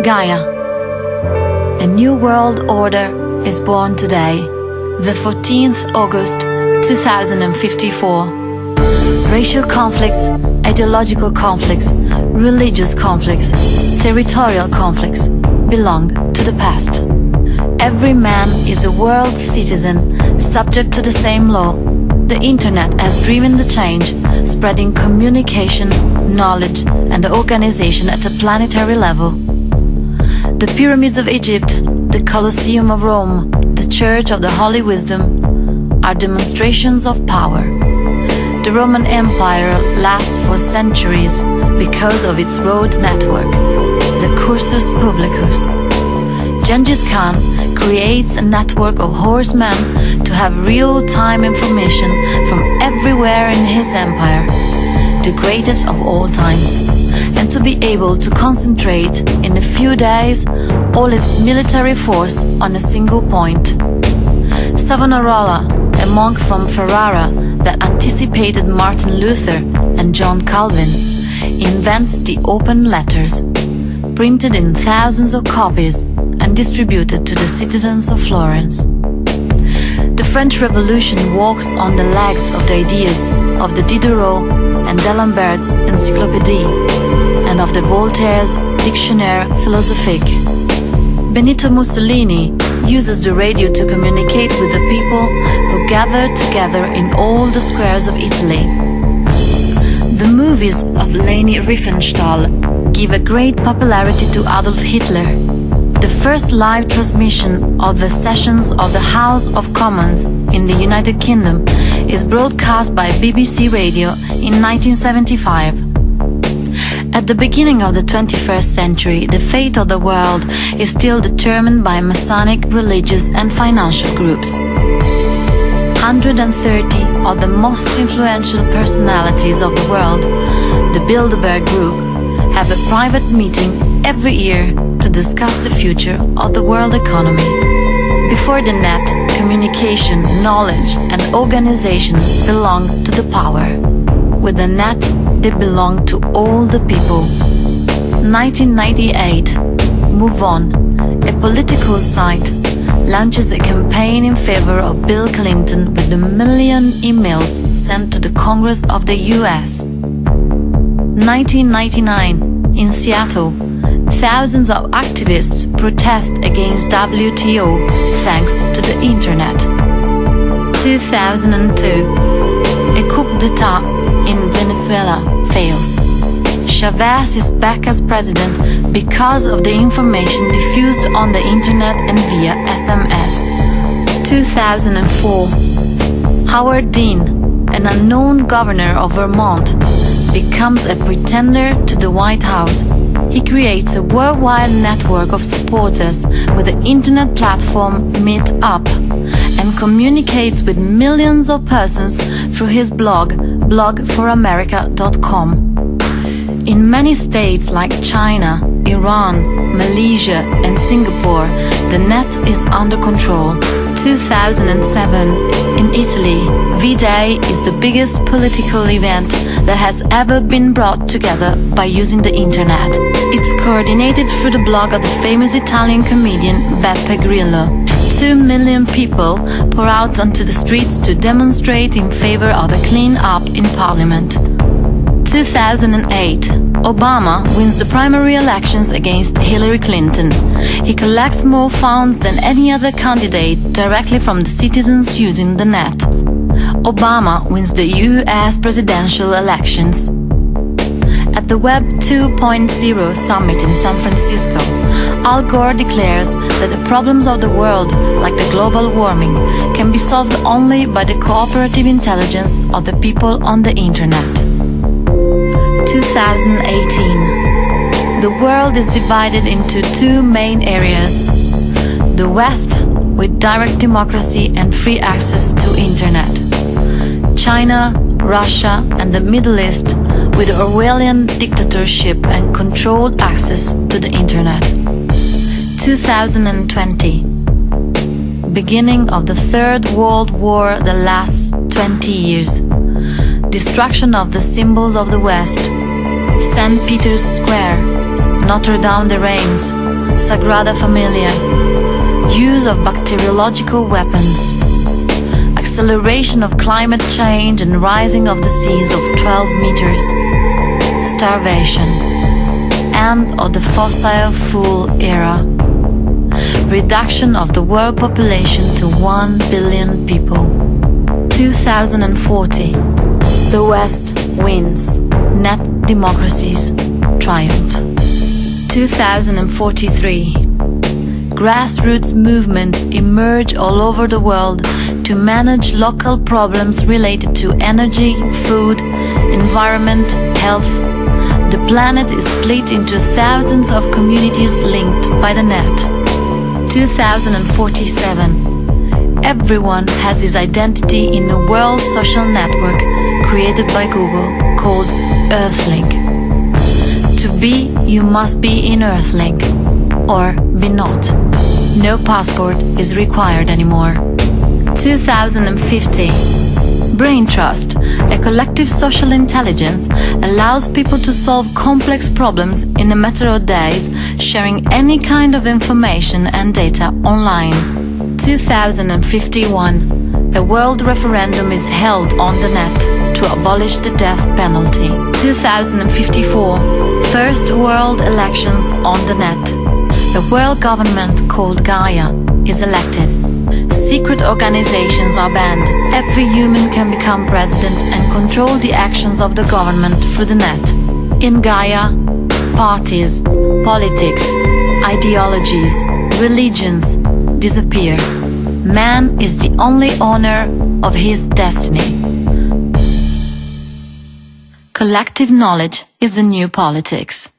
Gaia. A new world order is born today, the 14th August 2054. Racial conflicts, ideological conflicts, religious conflicts, territorial conflicts belong to the past. Every man is a world citizen, subject to the same law. The Internet has driven the change, spreading communication, knowledge and organization at a planetary level. The pyramids of Egypt, the Colosseum of Rome, the Church of the Holy Wisdom are demonstrations of power. The Roman Empire lasts for centuries because of its road network, the Cursus Publicus. Genghis Khan creates a network of horsemen to have real-time information from everywhere in his empire, the greatest of all times, and to be able to concentrate in a few days all its military force on a single point. Savonarola, a monk from Ferrara that anticipated Martin Luther and John Calvin, invents the open letters, printed in thousands of copies and distributed to the citizens of Florence. The French Revolution walks on the legs of the ideas of the Diderot and d'Alembert's Encyclopédie and of the Voltaire's Dictionnaire Philosophique. Benito Mussolini uses the radio to communicate with the people who gather together in all the squares of Italy. The movies of Leni Riefenstahl give a great popularity to Adolf Hitler. The first live transmission of the sessions of the House of Commons in the United Kingdom is broadcast by BBC Radio in 1975. At the beginning of the 21st century, the fate of the world is still determined by Masonic, religious and financial groups. 130 of the most influential personalities of the world, the Bilderberg Group, have a private meeting every year to discuss the future of the world economy. Before the net, communication, knowledge and organization belong to the power. With the net, they belong to all the people. 1998, Move On, a political site, launches a campaign in favor of Bill Clinton with a million emails sent to the Congress of the US. 1999, in Seattle, thousands of activists protest against WTO thanks to the Internet. 2002, a coup d'etat in Venezuela fails. Chavez is back as president because of the information diffused on the Internet and via SMS. 2004, Howard Dean, an unknown governor of Vermont, becomes a pretender to the White House. He creates a worldwide network of supporters with the internet platform Meet Up and communicates with millions of persons through his blog, blogforamerica.com. In many states like China, Iran, Malaysia and Singapore, the net is under control. 2007, in Italy, V-Day is the biggest political event that has ever been brought together by using the Internet. It's coordinated through the blog of the famous Italian comedian Beppe Grillo. 2 million people pour out onto the streets to demonstrate in favor of a clean-up in Parliament. 2008, Obama wins the primary elections against Hillary Clinton. He collects more funds than any other candidate directly from the citizens using the net. Obama wins the US presidential elections. At the Web 2.0 summit in San Francisco, Al Gore declares that the problems of the world, like the global warming, can be solved only by the cooperative intelligence of the people on the Internet. 2018. The world is divided into two main areas. The West, with direct democracy and free access to Internet. China, Russia and the Middle East, with Orwellian dictatorship and controlled access to the Internet. 2020. Beginning of the Third World War that lasts 20 years. Destruction of the symbols of the West. St. Peter's Square, Notre Dame de Reims, Sagrada Familia, use of bacteriological weapons, acceleration of climate change and rising of the seas of 12 meters, starvation, end of the fossil fuel era, reduction of the world population to 1 billion people. 2040, the West wins, net democracies triumph. 2043, grassroots movements emerge all over the world to manage local problems related to energy, food, environment, health. The planet is split into thousands of communities linked by the net. 2047, everyone has his identity in a world social network created by Google called Earthlink. To be, you must be in Earthlink, or be not. No passport is required anymore. 2050, Brain Trust, a collective social intelligence, allows people to solve complex problems in a matter of days, sharing any kind of information and data online. 2051, a world referendum is held on the net to abolish the death penalty. 2054, first world elections on the net. A world government called Gaia is elected. Secret organizations are banned. Every human can become president and control the actions of the government through the net. In Gaia, parties, politics, ideologies, religions disappear. Man is the only owner of his destiny. Collective knowledge is the new politics.